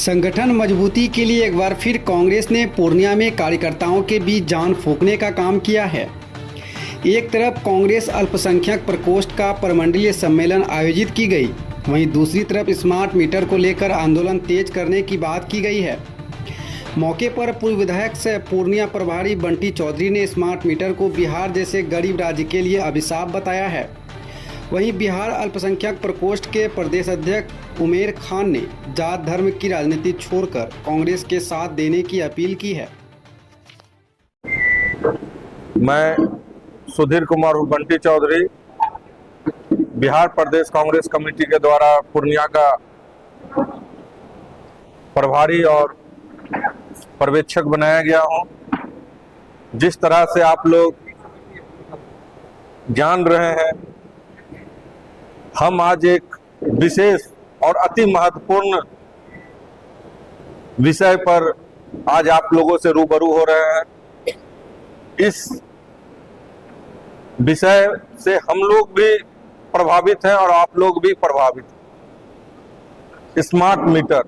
संगठन मजबूती के लिए एक बार फिर कांग्रेस ने पूर्णिया में कार्यकर्ताओं के बीच जान फूंकने का काम किया है। एक तरफ कांग्रेस अल्पसंख्यक प्रकोष्ठ का प्रमंडलीय सम्मेलन आयोजित की गई, वहीं दूसरी तरफ स्मार्ट मीटर को लेकर आंदोलन तेज करने की बात की गई है। मौके पर पूर्व विधायक से पूर्णिया प्रभारी बंटी चौधरी ने स्मार्ट मीटर को बिहार जैसे गरीब राज्य के लिए अभिशाप बताया है। वहीं बिहार अल्पसंख्यक प्रकोष्ठ के प्रदेश अध्यक्ष उमेर खान ने जात धर्म की राजनीति छोड़कर कांग्रेस के साथ देने की अपील की है। मैं सुधीर कुमार बंटी चौधरी बिहार प्रदेश कांग्रेस कमेटी के द्वारा पूर्णिया का प्रभारी और पर्यवेक्षक बनाया गया हूं। जिस तरह से आप लोग जान रहे हैं, हम आज एक विशेष और अति महत्वपूर्ण विषय पर आज आप लोगों से रूबरू हो रहे हैं। इस विषय से हम लोग भी प्रभावित हैं और आप लोग भी प्रभावित हैं। स्मार्ट मीटर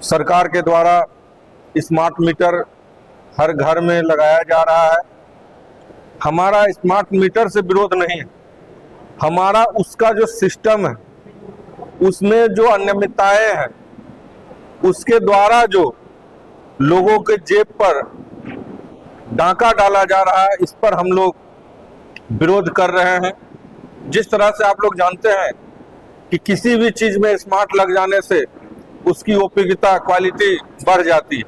सरकार के द्वारा स्मार्ट मीटर हर घर में लगाया जा रहा है। हमारा स्मार्ट मीटर से विरोध नहीं है, हमारा उसका जो सिस्टम है, उसमें जो अनियमितताएं हैं, उसके द्वारा जो लोगों के जेब पर डाका डाला जा रहा है, इस पर हम लोग विरोध कर रहे हैं। जिस तरह से आप लोग जानते हैं कि किसी भी चीज में स्मार्ट लग जाने से उसकी उपयोगिता, क्वालिटी बढ़ जाती है।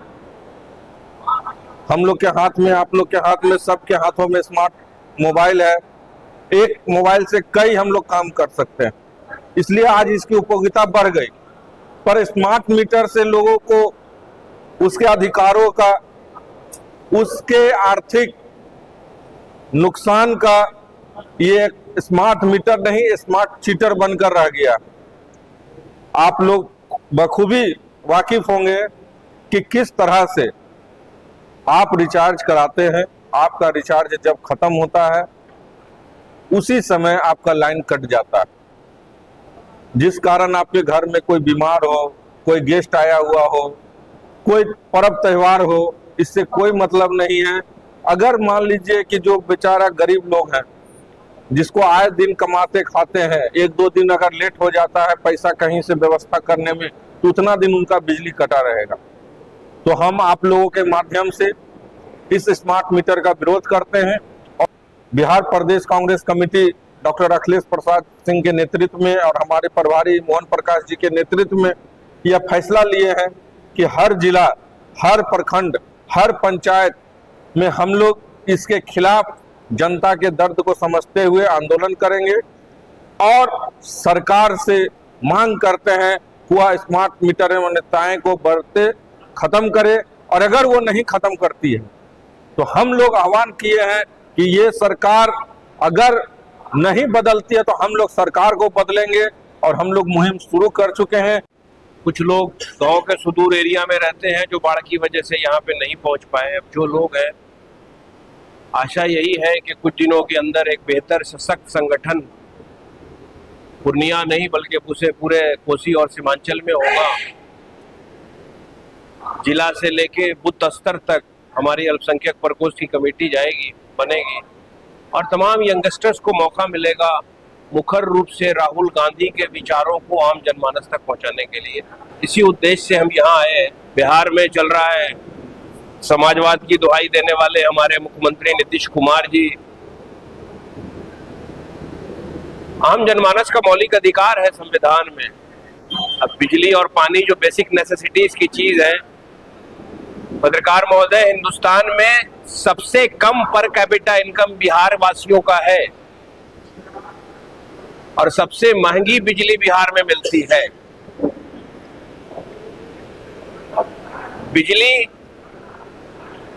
हम लोग के हाथ में, आप लोग के हाथ में, सबके हाथों में स्मार्ट मोबाइल है। एक मोबाइल से कई हम लोग काम कर सकते हैं, इसलिए आज इसकी उपयोगिता बढ़ गई। पर स्मार्ट मीटर से लोगों को उसके अधिकारों का, उसके आर्थिक नुकसान का, ये स्मार्ट मीटर नहीं स्मार्ट चीटर बनकर रह गया। आप लोग बखूबी वाकिफ होंगे कि किस तरह से आप रिचार्ज कराते हैं। आपका रिचार्ज जब खत्म होता है उसी समय आपका लाइन कट जाता है, जिस कारण आपके घर में कोई बीमार हो, कोई गेस्ट आया हुआ हो, कोई पर्व त्योहार हो, इससे कोई मतलब नहीं है। अगर मान लीजिए कि जो बेचारा गरीब लोग हैं, जिसको आए दिन कमाते खाते हैं, एक दो दिन अगर लेट हो जाता है पैसा कहीं से व्यवस्था करने में, तो उतना दिन उनका बिजली कटा रहेगा। तो हम आप लोगों के माध्यम से इस स्मार्ट मीटर का विरोध करते हैं और बिहार प्रदेश कांग्रेस कमेटी डॉक्टर अखिलेश प्रसाद सिंह के नेतृत्व में और हमारे प्रभारी मोहन प्रकाश जी के नेतृत्व में यह फैसला लिए हैं कि हर जिला, हर प्रखंड, हर पंचायत में हम लोग इसके खिलाफ जनता के दर्द को समझते हुए आंदोलन करेंगे और सरकार से मांग करते हैं हुआ स्मार्ट मीटर अनियमितताएं को बढ़ते खत्म करे। और अगर वो नहीं खत्म करती है तो हम लोग आह्वान किए हैं कि ये सरकार अगर नहीं बदलती है तो हम लोग सरकार को बदलेंगे और हम लोग मुहिम शुरू कर चुके हैं। कुछ लोग गांव के सुदूर एरिया में रहते हैं जो बाढ़ की वजह से यहाँ पे नहीं पहुंच पाए। अब जो लोग हैं, आशा यही है कि कुछ दिनों के अंदर एक बेहतर सशक्त संगठन पूर्णिया नहीं बल्कि पूरे कोसी और सीमांचल में होगा। जिला से लेके बूथ स्तर तक हमारी अल्पसंख्यक प्रकोष्ठ की कमेटी जाएगी, बनेगी और तमाम यंगस्टर्स को मौका मिलेगा मुखर रूप से राहुल गांधी के विचारों को आम जनमानस तक पहुंचाने के लिए। इसी उद्देश्य से हम यहाँ आए हैं। बिहार में चल रहा है समाजवाद की दुहाई देने वाले हमारे मुख्यमंत्री नीतीश कुमार जी। आम जनमानस का मौलिक अधिकार है संविधान में। अब बिजली और पानी जो बेसिक नेसेसिटीज की चीज है, पत्रकार महोदय, हिंदुस्तान में सबसे कम पर कैपिटा इनकम बिहार वासियों का है और सबसे महंगी बिजली बिहार में मिलती है। बिजली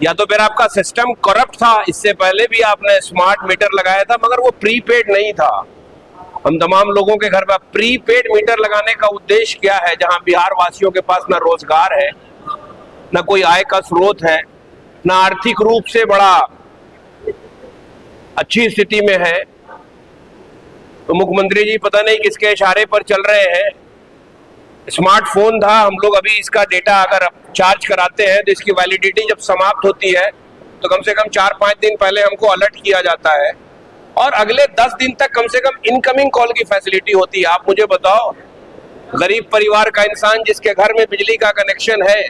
या तो फिर आपका सिस्टम करप्ट था, इससे पहले भी आपने स्मार्ट मीटर लगाया था मगर वो प्रीपेड नहीं था। हम तमाम लोगों के घर पर प्रीपेड मीटर लगाने का उद्देश्य क्या है? जहां बिहार वासियों के पास ना रोजगार है, ना कोई आय का स्रोत है, ना आर्थिक रूप से बड़ा अच्छी स्थिति में है, तो मुख्यमंत्री जी पता नहीं किसके इशारे पर चल रहे हैं स्मार्टफोन था, हम लोग अभी इसका डेटा अगर चार्ज कराते हैं तो इसकी वैलिडिटी जब समाप्त होती है तो कम से कम 4-5 दिन पहले हमको अलर्ट किया जाता है और अगले 10 दिन तक कम से कम इनकमिंग कॉल की फैसिलिटी होती है। आप मुझे बताओ, गरीब परिवार का इंसान जिसके घर में बिजली का कनेक्शन है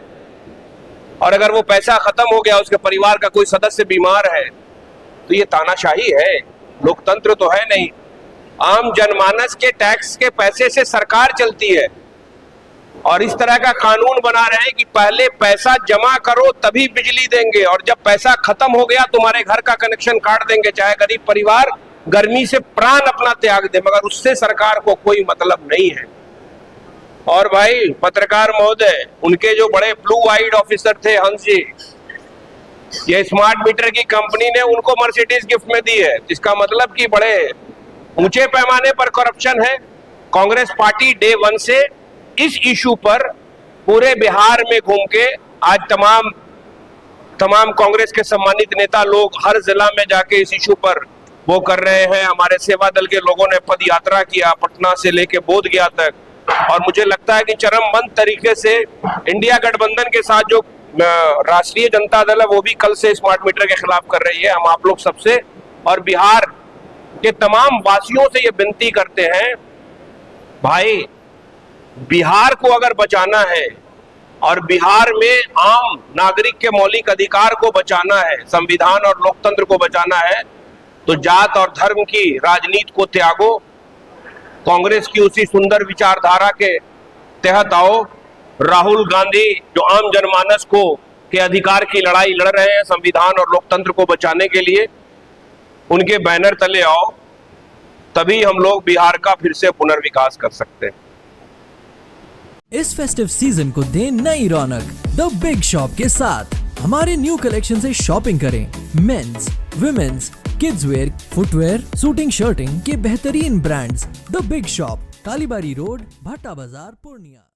और अगर वो पैसा खत्म हो गया, उसके परिवार का कोई सदस्य बीमार है, तो ये तानाशाही है, लोकतंत्र तो है नहीं। आम जनमानस के टैक्स के पैसे से सरकार चलती है और इस तरह का कानून बना रहे हैं कि पहले पैसा जमा करो तभी बिजली देंगे और जब पैसा खत्म हो गया तुम्हारे घर का कनेक्शन काट देंगे, चाहे गरीब परिवार गर्मी से प्राण अपना त्याग दे, मगर उससे सरकार को कोई मतलब नहीं है। और भाई पत्रकार महोदय, उनके जो बड़े ब्लू आइड ऑफिसर थे हंस जी, ये स्मार्ट मीटर की कंपनी ने उनको मर्सिडीज गिफ्ट में दी है, इसका मतलब कि बड़े ऊंचे पैमाने पर करप्शन है। कांग्रेस पार्टी डे 1 से इस इशू पर पूरे बिहार में घूम के आज तमाम कांग्रेस के सम्मानित नेता लोग हर जिला में जाके इस इशू पर वो कर रहे हैं। हमारे सेवा दल के लोगों ने पद यात्रा किया पटना से लेके बोधगया तक, और मुझे लगता है कि चरमबंद तरीके से इंडिया गठबंधन के साथ जो राष्ट्रीय जनता दल है वो भी कल से स्मार्ट मीटर के खिलाफ कर रही है। हम आप लोग सबसे और बिहार के तमाम वासियों से ये विनती करते हैं, भाई बिहार को अगर बचाना है और बिहार में आम नागरिक के मौलिक अधिकार को बचाना है, संविधान और लोकतंत्र को बचाना है, तो जात और धर्म की राजनीति को त्यागो, कांग्रेस की उसी सुंदर विचारधारा के तहत आओ। राहुल गांधी जो आम जनमानस को के अधिकार की लड़ाई लड़ रहे हैं संविधान और लोकतंत्र को बचाने के लिए, उनके बैनर तले आओ, तभी हम लोग बिहार का फिर से पुनर्विकास कर सकते हैं। इस फेस्टिव सीजन को दें नई रौनक द बिग शॉप के साथ। हमारे न्यू कलेक्शन से शॉपिंग करें। Men's, women's, kids wear, footwear, suiting, shirting के बेहतरीन brands. The big shop, Kalibari road, Bhatta Bazar, Purnia.